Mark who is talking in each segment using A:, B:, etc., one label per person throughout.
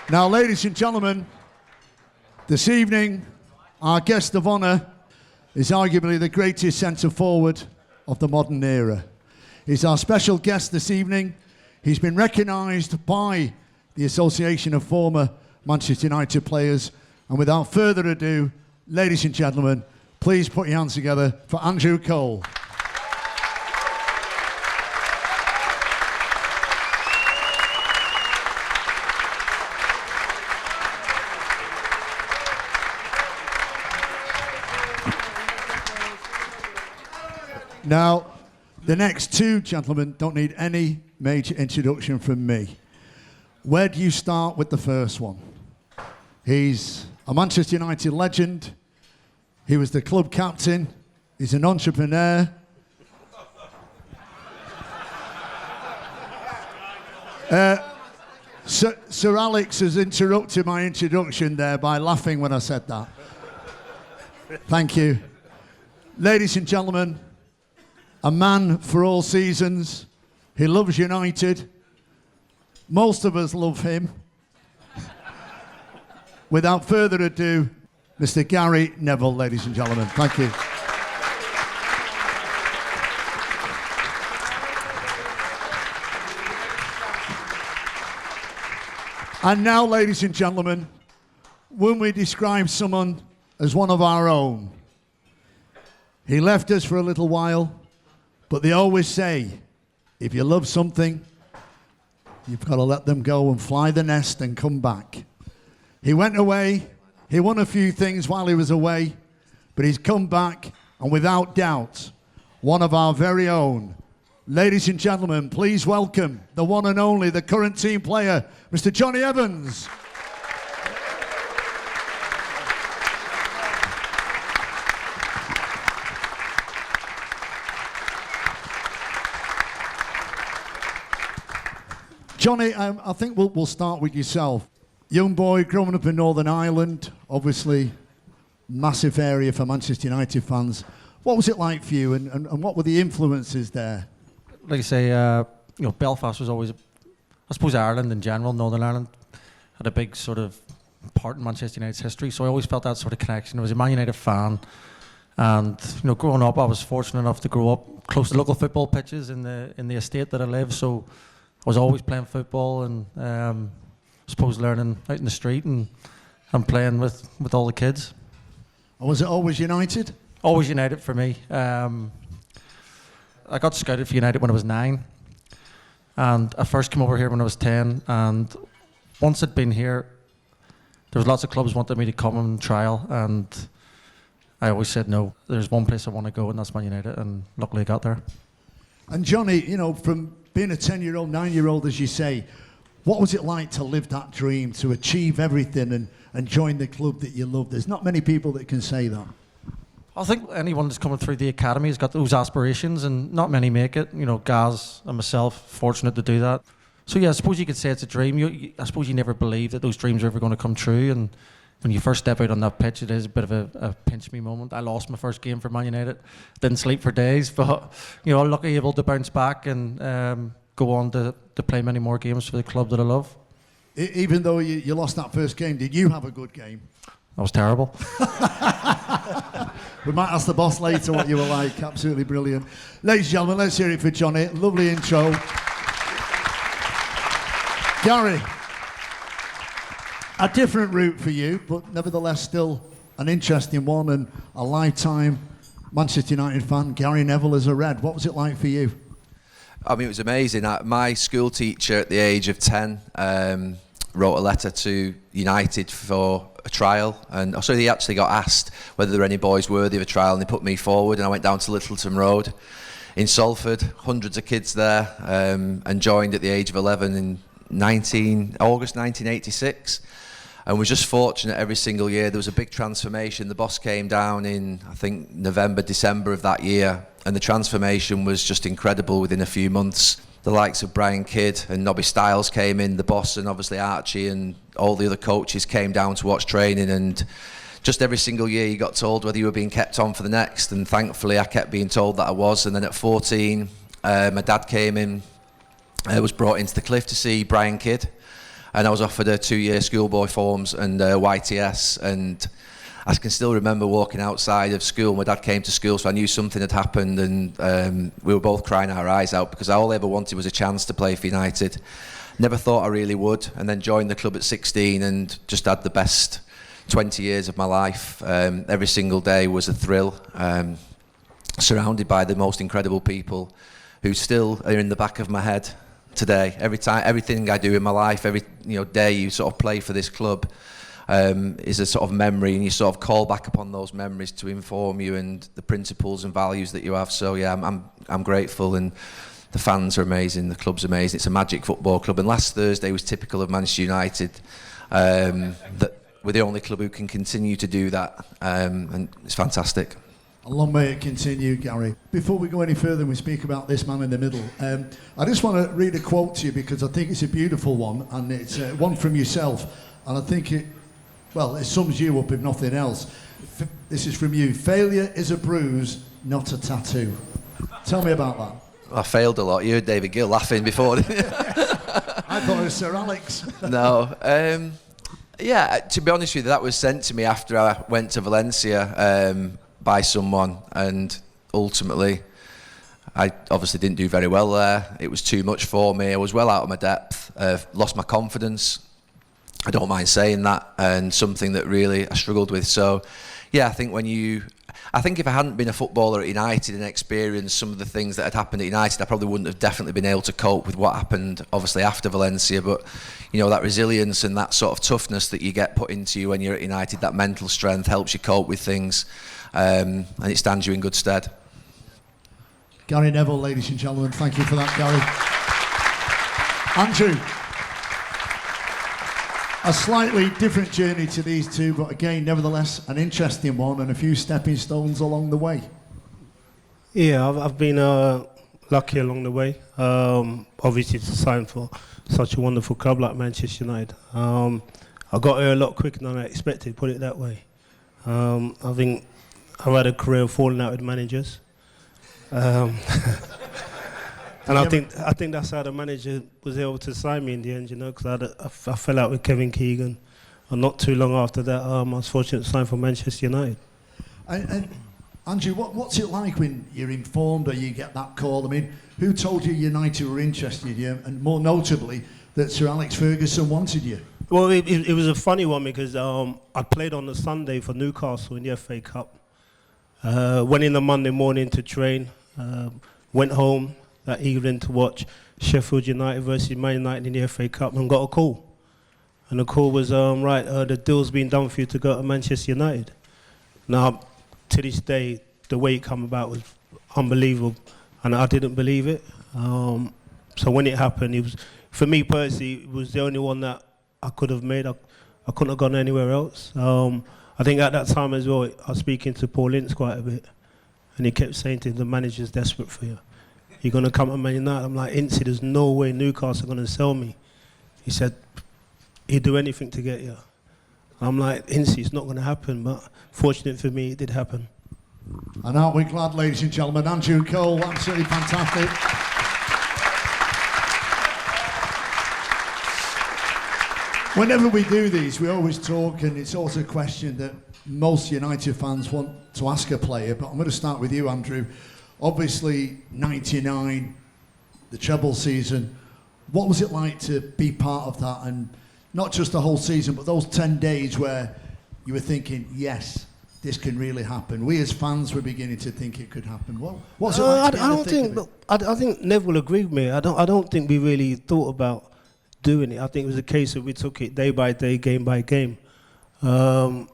A: Now, ladies and gentlemen, this evening, our guest of honour is arguably the greatest centre-forward of the modern era. He's our special guest this evening. He's been recognised by the Association of Former Manchester United Players. And without further ado, ladies and gentlemen, please put your hands together for Andrew Cole. Now, the next two gentlemen don't need any major introduction from me. Where do you start with the first one? He's a Manchester United legend. He was the club captain. He's an entrepreneur. Sir Alex has interrupted my introduction there by laughing when I said that. Thank you. Ladies and gentlemen, a man for all seasons. He loves United. Most of us love him. Without further ado, Mr. Gary Neville, ladies and gentlemen. Thank you. And now, ladies and gentlemen, when we describe someone as one of our own, he left us for a little while, but they always say, if you love something, you've got to let them go and fly the nest and come back. He went away, he won a few things while he was away, but he's come back, and without doubt, one of our very own. Ladies and gentlemen, please welcome the one and only, the current team player, Mr. Jonny Evans. Jonny, I think we'll start with yourself. Young boy growing up in Northern Ireland, obviously massive area for Manchester United fans. What was it like for you, and what were the influences there?
B: Like I say, Belfast was always, I suppose Ireland in general, Northern Ireland, had a big sort of part in Manchester United's history, so I always felt that sort of connection. I was a Man United fan, and growing up, I was fortunate enough to grow up close to local football pitches in the estate that I live, so I was always playing football and I suppose learning out in the street and playing with all the kids.
A: And was it always United?
B: Always United for me. I got scouted for United when I was 9, and I first came over here when I was 10, and once I'd been here, there was lots of clubs wanted me to come and trial, and I always said no. There's one place I want to go, and that's Man United, and luckily I got there.
A: And Jonny, from being a 10-year-old, 9-year-old, as you say, what was it like to live that dream, to achieve everything and join the club that you love? There's not many people that can say that.
B: I think anyone that's coming through the academy has got those aspirations, and not many make it. Gaz and myself, fortunate to do that. So yeah, I suppose you could say it's a dream. I suppose you never believe that those dreams are ever going to come true, and when you first step out on that pitch, it is a bit of a pinch me moment. I lost my first game for Man United, didn't sleep for days, but lucky able to bounce back and go on to play many more games for the club that I love.
A: Even though you lost that first game, did you have a good game?
B: That was terrible.
A: We might ask the boss later what you were like. Absolutely brilliant. Ladies and gentlemen, let's hear it for Jonny. Lovely intro. Gary, a different route for you, but nevertheless still an interesting one, and a lifetime Manchester United fan. Gary Neville as a Red. What was it like for you?
C: I mean, it was amazing. My school teacher at the age of 10 wrote a letter to United for a trial, and so he actually got asked whether there were any boys worthy of a trial, and they put me forward, and I went down to Littleton Road in Salford, hundreds of kids there, and joined at the age of 11 in August 1986, and was just fortunate every single year. There was a big transformation. The boss came down in, I think, November, December of that year, and the transformation was just incredible within a few months. The likes of Brian Kidd and Nobby Stiles came in, the boss, and obviously Archie and all the other coaches came down to watch training, and just every single year you got told whether you were being kept on for the next, and thankfully I kept being told that I was. And then at 14, my dad came in, was brought into the Cliff to see Brian Kidd, and I was offered a 2-year schoolboy forms and YTS, and I can still remember walking outside of school. My dad came to school, so I knew something had happened, and we were both crying our eyes out because all I ever wanted was a chance to play for United. Never thought I really would, and then joined the club at 16 and just had the best 20 years of my life. Every single day was a thrill, surrounded by the most incredible people who still are in the back of my head today. Every time, everything I do in my life, every day you sort of play for this club, is a sort of memory, and you sort of call back upon those memories to inform you and the principles and values that you have. So yeah, I'm grateful, and the fans are amazing, the club's amazing. It's a magic football club, and last Thursday was typical of Manchester United, that we're the only club who can continue to do that, and it's fantastic.
A: A long way to continue, Gary. Before we go any further and we speak about this man in the middle, I just want to read a quote to you because I think it's a beautiful one, and it's one from yourself, and I think it sums you up if nothing else. This is from you. Failure is a bruise, not a tattoo. Tell me about that.
C: I failed a lot. You heard David Gill laughing before.
A: I thought it was Sir Alex.
C: No. Yeah, to be honest with you, that was sent to me after I went to Valencia by someone, and ultimately I obviously didn't do very well there. It was too much for me. I was well out of my depth, lost my confidence. I don't mind saying that, and something that really I struggled with. So yeah, I think if I hadn't been a footballer at United and experienced some of the things that had happened at United, I probably wouldn't have definitely been able to cope with what happened obviously after Valencia. But that resilience and that sort of toughness that you get put into you when you're at United, that mental strength helps you cope with things, and it stands you in good stead.
A: Gary Neville, ladies and gentlemen, thank you for that, Gary. Andrew, a slightly different journey to these two, but again, nevertheless, an interesting one and a few stepping stones along the way.
D: Yeah, I've been lucky along the way, obviously to sign for such a wonderful club like Manchester United. I got here a lot quicker than I expected, put it that way. I think I've had a career of falling out with managers. And I think that's how the manager was able to sign me in the end, because I fell out with Kevin Keegan, and not too long after that, I was fortunate to sign for Manchester United.
A: And Andrew, what's it like when you're informed or you get that call? I mean, who told you United were interested in you, and more notably, that Sir Alex Ferguson wanted you?
D: Well, it was a funny one because I played on the Sunday for Newcastle in the FA Cup. Went in the Monday morning to train, went home that evening to watch Sheffield United versus Man United in the FA Cup, and got a call. And the call was, the deal's been done for you to go to Manchester United. Now, to this day, the way it came about was unbelievable, and I didn't believe it. So when it happened, it was, for me personally, it was the only one that I could have made. I couldn't have gone anywhere else. I think at that time as well, I was speaking to Paul Ince quite a bit, and he kept saying to him, the manager's desperate for you. You're going to come to Man United? I'm like, Ince, there's no way Newcastle are going to sell me. He said, he'd do anything to get you. I'm like, Ince, it's not going to happen, but fortunate for me, it did happen.
A: And aren't we glad, ladies and gentlemen? Andrew Cole, absolutely fantastic. Whenever we do these, we always talk, and it's also a question that most United fans want to ask a player, but I'm going to start with you, Andrew. Obviously, 99, the treble season. What was it like to be part of that? And not just the whole season, but those 10 days where you were thinking, yes, this can really happen. We as fans were beginning to think it could happen. What's it like
D: I think Neville will agree with me. I don't think we really thought about doing it. I think it was a case of we took it day by day, game by game. I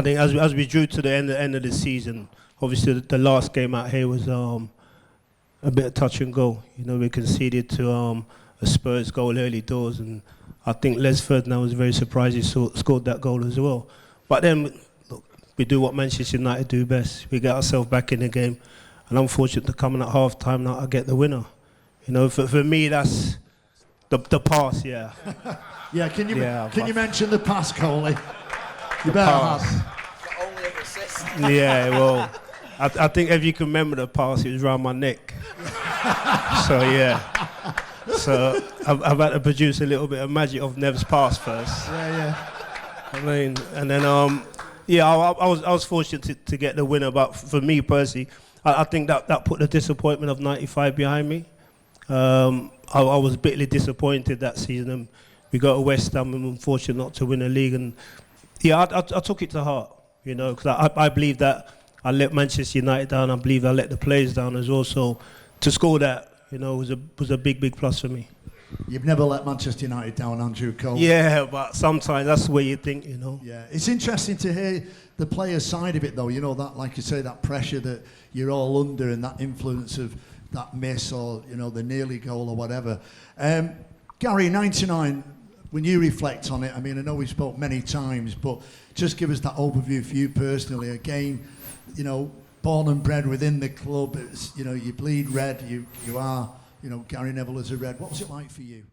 D: think as we drew to the end of the season, obviously the last game out here was a bit of touch and go. We conceded to a Spurs goal early doors, and I think Les Ferdinand was very surprised he scored that goal as well. But then, look, we do what Manchester United do best. We get ourselves back in the game, and I'm fortunate to come in at half time now I get the winner. For me, that's the pass, yeah.
A: Yeah, can you mention the pass, Coley? You better have.
D: Yeah, well, I think if you can remember the pass, it was around my neck. So, yeah. So I've had to produce a little bit of magic of Nev's past first.
A: Yeah.
D: I mean, and then I was fortunate to get the winner, but for me personally, I think that put the disappointment of '95 behind me. I was bitterly disappointed that season. We got to West Ham and unfortunate not to win the league, and I took it to heart, you know, because I believe that I let Manchester United down. I believe I let the players down as well. So to score that, you know, was a big plus for me.
A: You've never let Manchester United down, Andrew Cole.
D: Yeah, but sometimes that's the way you think, you know.
A: Yeah, it's interesting to hear the players' side of it, though. You know, that, like you say, that pressure that you're all under and that influence of that miss or, you know, the nearly goal or whatever. Gary, 99, when you reflect on it, I mean, I know we spoke many times, but just give us that overview for you personally. Again, you know, born and bred within the club, it's, you know, you bleed red, you are, you know, Gary Neville as a Red. What was it like for you?